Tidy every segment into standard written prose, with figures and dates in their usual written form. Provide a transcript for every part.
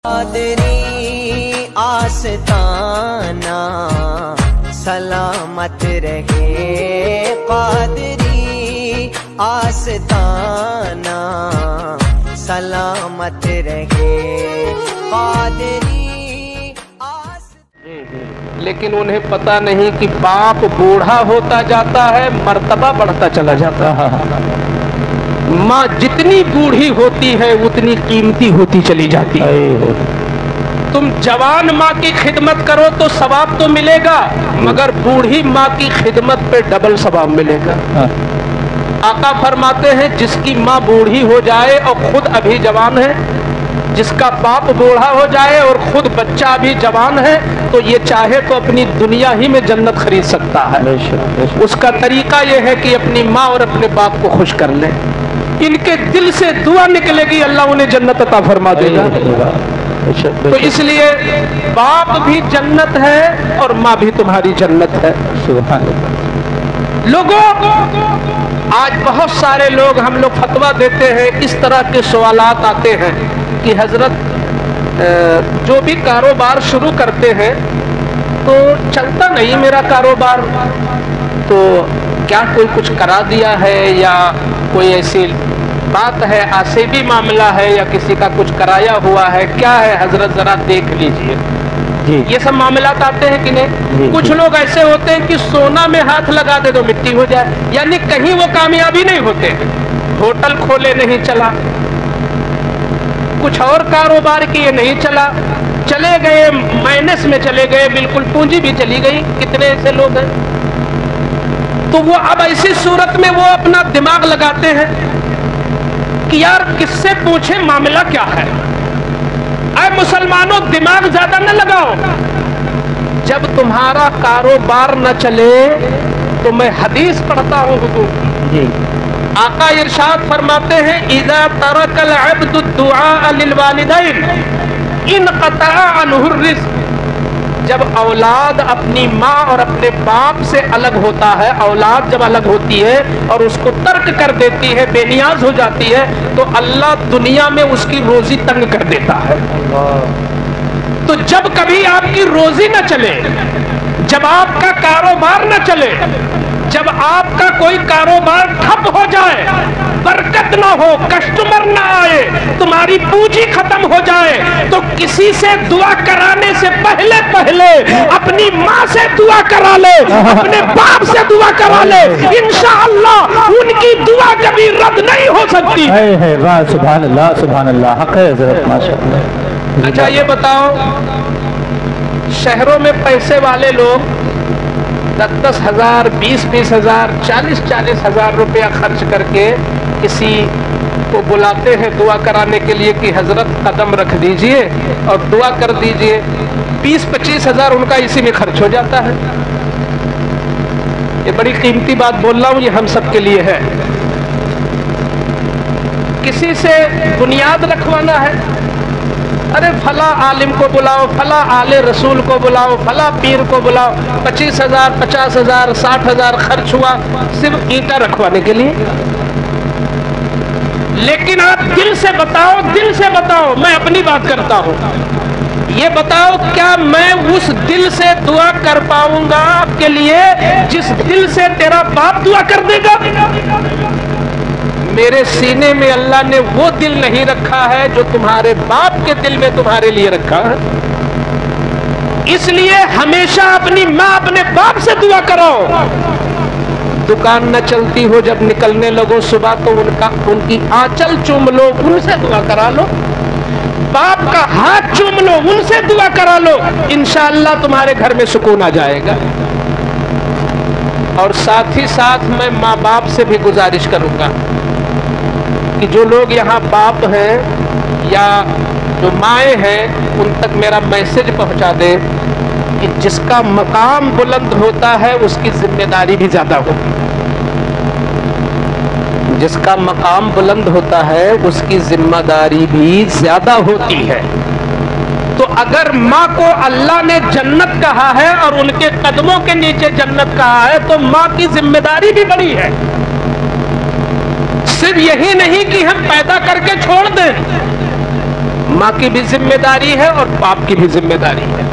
قادری آستانہ سلامت رہے، قادری آستانہ سلامت رہے، قادری لیکن انہیں پتہ نہیں کہ باپ بوڑھا ہوتا جاتا ہے، مرتبہ بڑھتا چلا جاتا ہے۔ ماں جتنی بوڑھی ہوتی ہے اتنی قیمتی ہوتی چلی جاتی ہے۔ تم جوان ماں کی خدمت کرو تو ثواب تو ملے گا، مگر بوڑھی ماں کی خدمت پہ ڈبل ثواب ملے گا۔ آقا فرماتے ہیں جس کی ماں بوڑھی ہو جائے اور خود ابھی جوان ہے، جس کا باپ بوڑھا ہو جائے اور خود بچہ ابھی جوان ہے، تو یہ چاہے تو اپنی دنیا ہی میں جنت خرید سکتا ہے۔ اس کا طریقہ یہ ہے کہ اپنی ماں اور اپنے باپ کو خوش کر لے، ان کے دل سے دعا نکلے گی، اللہ انہیں جنت عطا فرما دے گا۔ تو اس لیے باپ بھی جنت ہے اور ماں بھی تمہاری جنت ہے۔ لوگوں، آج بہت سارے لوگ ہم لوگ فتویٰ دیتے ہیں، اس طرح کے سوالات آتے ہیں کہ حضرت جو بھی کاروبار شروع کرتے ہیں تو چلتا نہیں میرا کاروبار، تو کیا کوئی کچھ کرا دیا ہے یا کوئی ایسی بات ہے، آسیبی معاملہ ہے یا کسی کا کچھ کرایا ہوا ہے، کیا ہے حضرت ذرا دیکھ لیجئے۔ یہ سب معاملات آتے ہیں کہ نہیں؟ کچھ لوگ ایسے ہوتے ہیں کہ سونا میں ہاتھ لگا دے تو مٹی ہو جائے، یعنی کہیں وہ کامیابی نہیں ہوتے ہیں۔ ہوٹل کھولے نہیں چلا، کچھ اور کاروبار کیے نہیں چلا، چلے گئے مائنس میں چلے گئے، بالکل پونجی بھی چلی گئی۔ کتنے ایسے لوگ ہیں؟ تو وہ اب ایسی صورت میں وہ اپنا دماغ لگاتے ہیں کہ یار کس سے پوچھیں معاملہ کیا ہے۔ اے مسلمانوں، دماغ زیادہ نہ لگاؤ، جب تمہارا کاروبار نہ چلے تو میں حدیث پڑھتا ہوں حضور کی۔ آقا ارشاد فرماتے ہیں اذا ترک العبد الدعاء للوالدین انقطع عنہ الرزق، جب اولاد اپنی ماں اور اپنے باپ سے الگ ہوتا ہے، اولاد جب الگ ہوتی ہے اور اس کو ترک کر دیتی ہے، بے نیاز ہو جاتی ہے، تو اللہ دنیا میں اس کی روزی تنگ کر دیتا ہے۔ تو جب کبھی آپ کی روزی نہ چلے، جب آپ کا کاروبار نہ چلے، جب آپ کا کوئی کاروبار ٹھپ ہو جائے، برکت نہ ہو، کسٹمر نہ آئے، تمہاری پونجی ختم ہو جائے، تو کسی سے دعا کرانے سے پہلے اپنی ماں سے دعا کرا لے، اپنے باپ سے دعا کرا لے، انشاءاللہ ان کی دعا کبھی رد نہیں ہو سکتی۔ سبحان اللہ، سبحان اللہ، حق ہے حضرت، ماشاءاللہ۔ اچھا یہ بتاؤ، شہروں میں پیسے والے لوگ 10,000 20,000 40,000 روپیہ خرچ کر کے کسی کو بلاتے ہیں دعا کرانے کے لیے کہ حضرت قدم رکھ دیجئے اور دعا کر دیجئے، 20-25 ان کا اسی میں خرچ ہو جاتا ہے۔ یہ بڑی قیمتی بات بول رہا ہوں، یہ ہم سب کے لیے ہے۔ کسی سے بنیاد رکھوانا ہے، ارے فلاں عالم کو بلاؤ، فلاں آل رسول کو بلاؤ، فلاں پیر کو بلاؤ، 25,000 50,000 60,000 خرچ ہوا صرف اینٹا رکھوانے کے لیے۔ لیکن آپ دل سے بتاؤ، دل سے بتاؤ، میں اپنی بات کرتا ہوں، یہ بتاؤ کیا میں اس دل سے دعا کر پاؤں گا آپ کے لیے جس دل سے تیرا باپ دعا کر دے گا؟ میرے سینے میں اللہ نے وہ دل نہیں رکھا ہے جو تمہارے باپ کے دل میں تمہارے لیے رکھا ہے۔ اس لیے ہمیشہ اپنی ماں اپنے باپ سے دعا کرو۔ دکان نہ چلتی ہو جب نکلنے لگو صبح تو ان کی آنچل چوم لو، ان سے دعا کرا لو، باپ کا ہاتھ چوم لو، ان سے دعا کرا لو، انشاءاللہ تمہارے گھر میں سکون آ جائے گا۔ اور ساتھ ہی ساتھ میں ماں باپ سے بھی گزارش کروں گا کہ جو لوگ یہاں باپ ہیں یا جو مائیں ہیں ان تک میرا میسج پہنچا دیں کہ جس کا مقام بلند ہوتا ہے اس کی ذمہ داری بھی زیادہ ہوتی ہے۔ جس کا مقام بلند ہوتا ہے اس کی ذمہ داری بھی زیادہ ہوتی ہے۔ تو اگر ماں کو اللہ نے جنت کہا ہے اور ان کے قدموں کے نیچے جنت کہا ہے تو ماں کی ذمہ داری بھی بڑی ہے۔ صرف یہی نہیں کہ ہم پیدا کر کے چھوڑ دیں، माँ की भी जिम्मेदारी है और बाप की भी जिम्मेदारी है।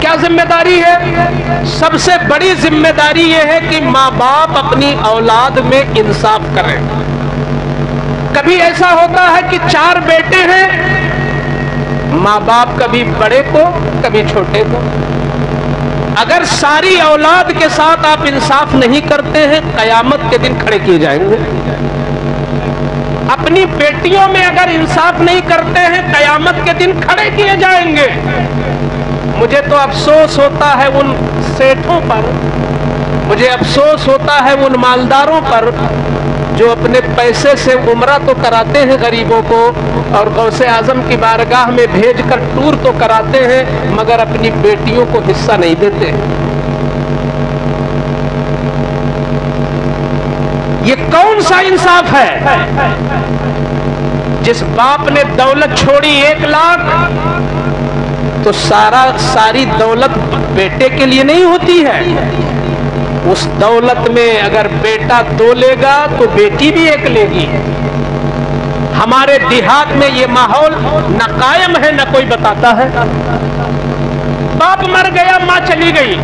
क्या जिम्मेदारी है? सबसे बड़ी जिम्मेदारी यह है कि माँ बाप अपनी औलाद में इंसाफ करें। कभी ऐसा होता है कि 4 बेटे हैं, माँ बाप कभी बड़े को कभी छोटे को। अगर सारी औलाद के साथ आप इंसाफ नहीं करते हैं, कयामत के दिन खड़े किए जाएंगे। अपनी बेटियों में अगर इंसाफ नहीं करते हैं, कयामत के दिन खड़े किए जाएंगे। मुझे तो अफसोस होता है उन सेठों पर, मुझे अफसोस होता है उन मालदारों पर जो अपने पैसे से उम्रा तो कराते हैं गरीबों को और गौसे आजम की बारगाह में भेजकर टूर तो कराते हैं, मगर अपनी बेटियों को हिस्सा नहीं देते। ये कौन सा इंसाफ है? जिस बाप ने दौलत छोड़ी 1 लाख, तो सारी दौलत बेटे के लिए नहीं होती है। उस दौलत में अगर बेटा 2 लेगा तो बेटी भी 1 लेगी। हमारे देहात में ये माहौल न कायम है न कोई बताता है। बाप मर गया, माँ चली गई,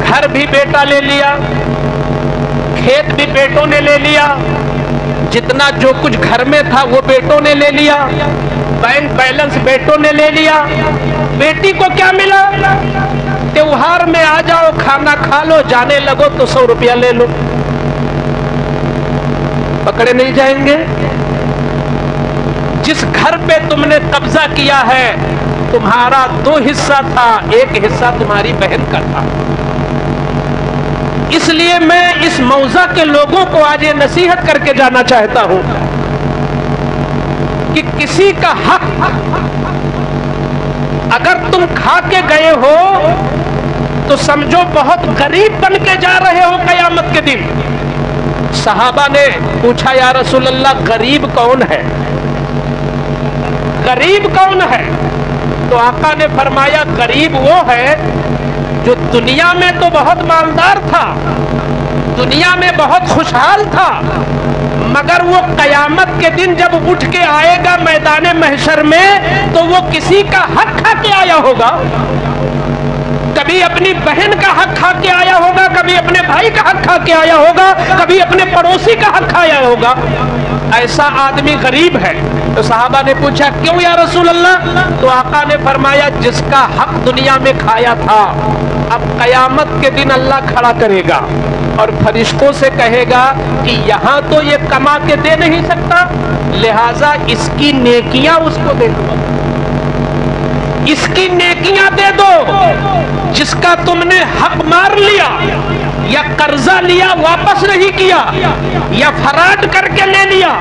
घर भी बेटा ले लिया, खेत भी बेटों ने ले लिया, जितना जो कुछ घर में था वो बेटों ने ले लिया, बैंक बैलेंस बेटों ने ले लिया। बेटी को क्या मिला? त्योहार में आ जाओ, खाना खा लो, जाने लगो तो 100 रुपया ले लो। पकड़े नहीं जाएंगे? जिस घर पे तुमने कब्जा किया है, तुम्हारा 2 हिस्सा था, 1 हिस्सा तुम्हारी बहन का था। इसलिए मैं इस मौजा के लोगों को आज ये नसीहत करके जाना चाहता हूं कि किसी का हक अगर तुम खा के गए हो तो समझो बहुत गरीब बन के जा रहे हो कयामत के दिन। सहाबा ने पूछा, या रसूल अल्लाह गरीब कौन है? गरीब कौन है? तो आका ने फरमाया, गरीब वो है जो दुनिया में तो बहुत मालदार था, दुनिया में बहुत खुशहाल था, मगर वो कयामत के दिन जब उठ के आएगा मैदान महशर में तो वो किसी का हक खा के आया होगा। कभी अपनी बहन का हक खा के आया होगा, कभी अपने भाई का हक खा के आया होगा, कभी अपने पड़ोसी का हक खाया होगा। ऐसा आदमी गरीब है। तो साहबा ने पूछा, क्यों या रसूल अल्लाह? तो आका ने फरमाया, जिसका हक दुनिया में खाया था, अब कयामत के दिन अल्लाह खड़ा करेगा और फरिश्तों से कहेगा कि यहाँ तो ये कमा के दे नहीं सकता, लिहाजा इसकी नेकियां उसको दे दो, इसकी नेकियां दे दो। जिसका तुमने हक मार लिया या कर्जा लिया वापस नहीं किया, या फराड करके ले लिया,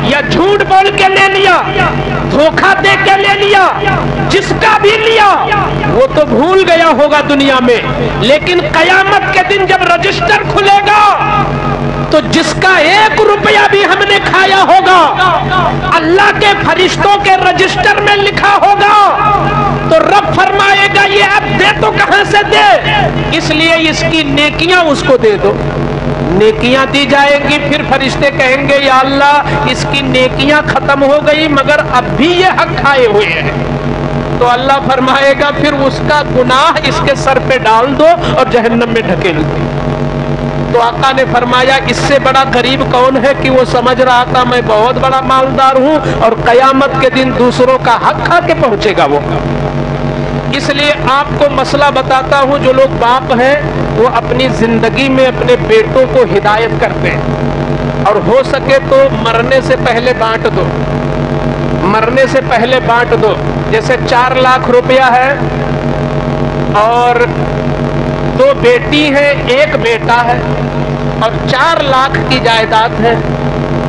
या झूठ बोल के ले लिया, धोखा दे के ले लिया, जिसका भी लिया वो तो भूल गया होगा दुनिया में, लेकिन कयामत के दिन जब रजिस्टर खुलेगा तो जिसका 1 रुपया भी हमने खाया होगा, अल्लाह के फरिश्तों के रजिस्टर में लिखा होगा। तो रब फरमाएगा, ये अब दे तो कहां से दे, इसलिए इसकी नेकियां उसको दे दो। नेकियां दी जाएंगी, फिर फरिश्ते कहेंगे, या अल्लाह इसकी नेकियां खत्म हो गई मगर अब भी ये हक खाए हुए हैं। तो अल्लाह फरमाएगा, फिर उसका गुनाह इसके सर पे डाल दो और जहन्नम में ढकेल दो। तो आका ने फरमाया, इससे बड़ा गरीब कौन है कि वो समझ रहा था मैं बहुत बड़ा मालदार हूं और कयामत के दिन दूसरों का हक खा के पहुंचेगा वो। इसलिए आपको मसला बताता हूं, जो लोग बाप हैं वो अपनी जिंदगी में अपने बेटों को हिदायत करते हैं और हो सके तो मरने से पहले बांट दो, मरने से पहले बांट दो। जैसे 4 लाख रुपया है और 2 बेटी है, 1 बेटा है और 4 लाख की जायदाद है,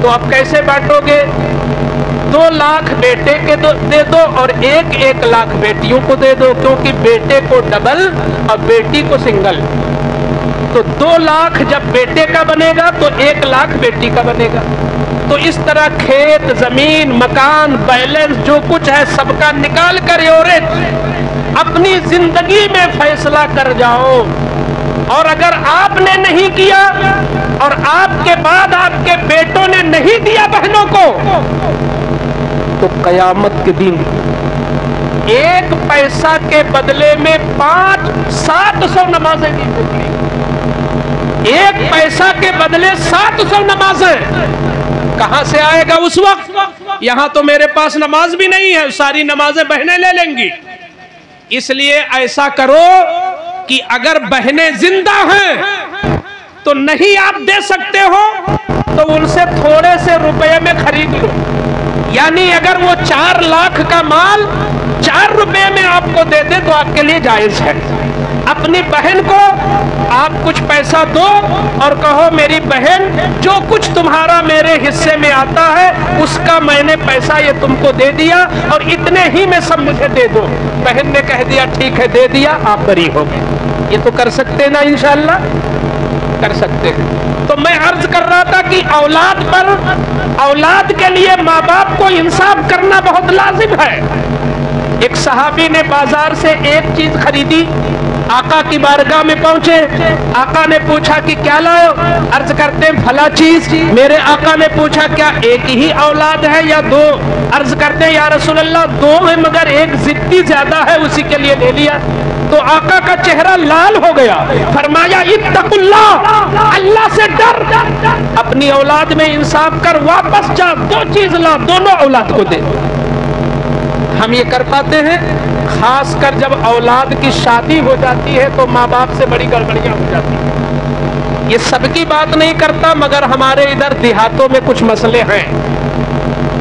तो आप कैसे बांटोगे? 2 लाख बेटे के दे दो और 1-1 लाख बेटियों को दे दो, क्योंकि बेटे को डबल और बेटी को सिंगल। तो 2 लाख जब बेटे का बनेगा तो 1 लाख बेटी का बनेगा। तो इस तरह खेत, जमीन, मकान, बैलेंस जो कुछ है सबका निकाल कर एवरेज अपनी जिंदगी में फैसला कर जाओ। और अगर आपने नहीं किया और आपके बाद आपके बेटों ने नहीं दिया बहनों को, तो कयामत के दिन 1 पैसा के बदले में 700 नमाजें दी जाएंगी। 1 पैसा के बदले 700 नमाजें कहां से आएगा उस वक्त? यहां तो मेरे पास नमाज भी नहीं है, सारी नमाजें बहनें ले लेंगी। इसलिए ऐसा करो कि अगर बहनें जिंदा हैं तो नहीं आप दे सकते हो तो उनसे थोड़े से रुपए में खरीद लो। यानी अगर वो 4 लाख का माल 4 रुपए में आपको दे दे तो आपके लिए जायज है। अपनी बहन को आप कुछ पैसा दो और कहो मेरी बहन जो कुछ तुम्हारा मेरे हिस्से में आता है उसका मैंने पैसा ये तुमको दे दिया और इतने ही में सब मुझे दे दो। बहन ने कह दिया ठीक है दे दिया, आप बरी हो गए। ये तो कर सकते हैं ना, इंशाअल्लाह कर सकते हैं। तो मैं अर्ज कर रहा था कि औलाद के लिए माँ बाप को इंसाफ करना बहुत लाजिम है। एक सहाबी ने बाजार से एक चीज खरीदी, आका की बारगाह में पहुंचे, आका ने पूछा कि क्या लाओ? अर्ज करते हैं फला चीज। मेरे आका ने पूछा क्या एक ही औलाद है या 2? अर्ज करते हैं या रसूल अल्लाह 2 है मगर एक जिद्दी ज्यादा है उसी के लिए ले लिया। तो आका का चेहरा लाल हो गया, फरमाया इत्तकुल्लाह, अल्लाह से डर, अपनी औलाद में इंसाफ कर, वापस जा 2 चीज ला, दोनों औलाद को दे। हम ये कर पाते हैं? खासकर जब औलाद की शादी हो जाती है तो माँ बाप से बड़ी गड़बड़ियां हो जाती हैं। ये सबकी बात नहीं करता मगर हमारे इधर देहातों में कुछ मसले हैं।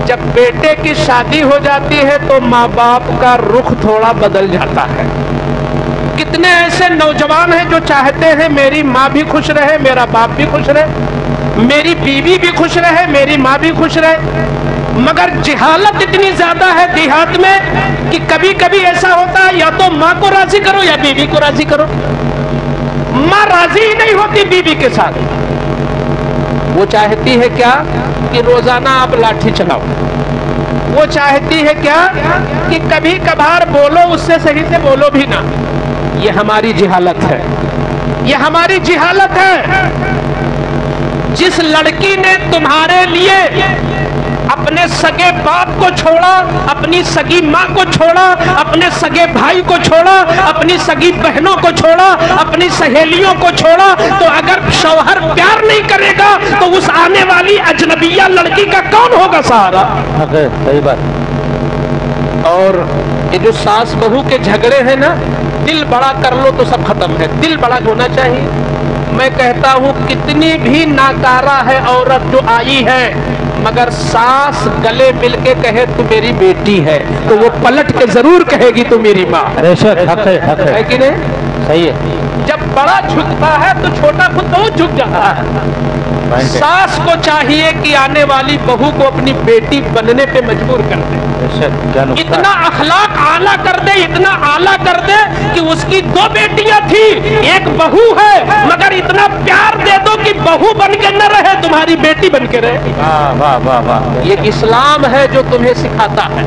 जब बेटे की शादी हो जाती है तो माँ बाप का रुख थोड़ा बदल जाता है। कितने ऐसे नौजवान हैं जो चाहते हैं मेरी माँ भी खुश रहे, मेरा बाप भी खुश रहे, मेरी बीवी भी खुश रहे, मेरी माँ भी खुश रहे, मगर जिहालत इतनी ज्यादा है देहात में कि कभी कभी ऐसा होता है या तो माँ को राजी करो या बीवी को राजी करो। माँ राजी ही नहीं होती बीवी के साथ। वो चाहती है क्या कि रोजाना आप लाठी चलाओ। वो चाहती है क्या कि कभी कभार बोलो उससे सही से बोलो भी ना। ये हमारी जिहालत है, ये हमारी जिहालत है। जिस लड़की ने तुम्हारे लिए अपने सगे बाप को छोड़ा, अपनी सगी माँ को छोड़ा, अपने सगे भाई को छोड़ा, अपनी सगी बहनों को छोड़ा, अपनी सहेलियों को छोड़ा, तो अगर शौहर प्यार नहीं करेगा तो उस आने वाली अजनबिया लड़की का कौन होगा सहारा? सही बात। और ये जो सास बहू के झगड़े हैं ना, दिल बड़ा कर लो तो सब खत्म है। दिल बड़ा होना चाहिए। मैं कहता हूँ कितनी भी नाकारा है औरत जो आई है, मगर सास गले मिल के कहे तू मेरी बेटी है तो वो पलट के जरूर कहेगी तू मेरी माँ है कि नहीं? सही है। जब बड़ा झुकता है तो छोटा खुद बहुत झुक जाता है। सास को चाहिए कि आने वाली बहू को अपनी बेटी बनने पे मजबूर कर दे, इतना अखलाक आला कर दे, इतना आला कर दे कि उसकी 2 बेटियां थी, एक बहू है, मगर इतना प्यार दे दो कि बहू बन के न रहे, तुम्हारी बेटी बन के रहे। वाह वाह वाह वाह। ये इस्लाम है जो तुम्हें सिखाता है।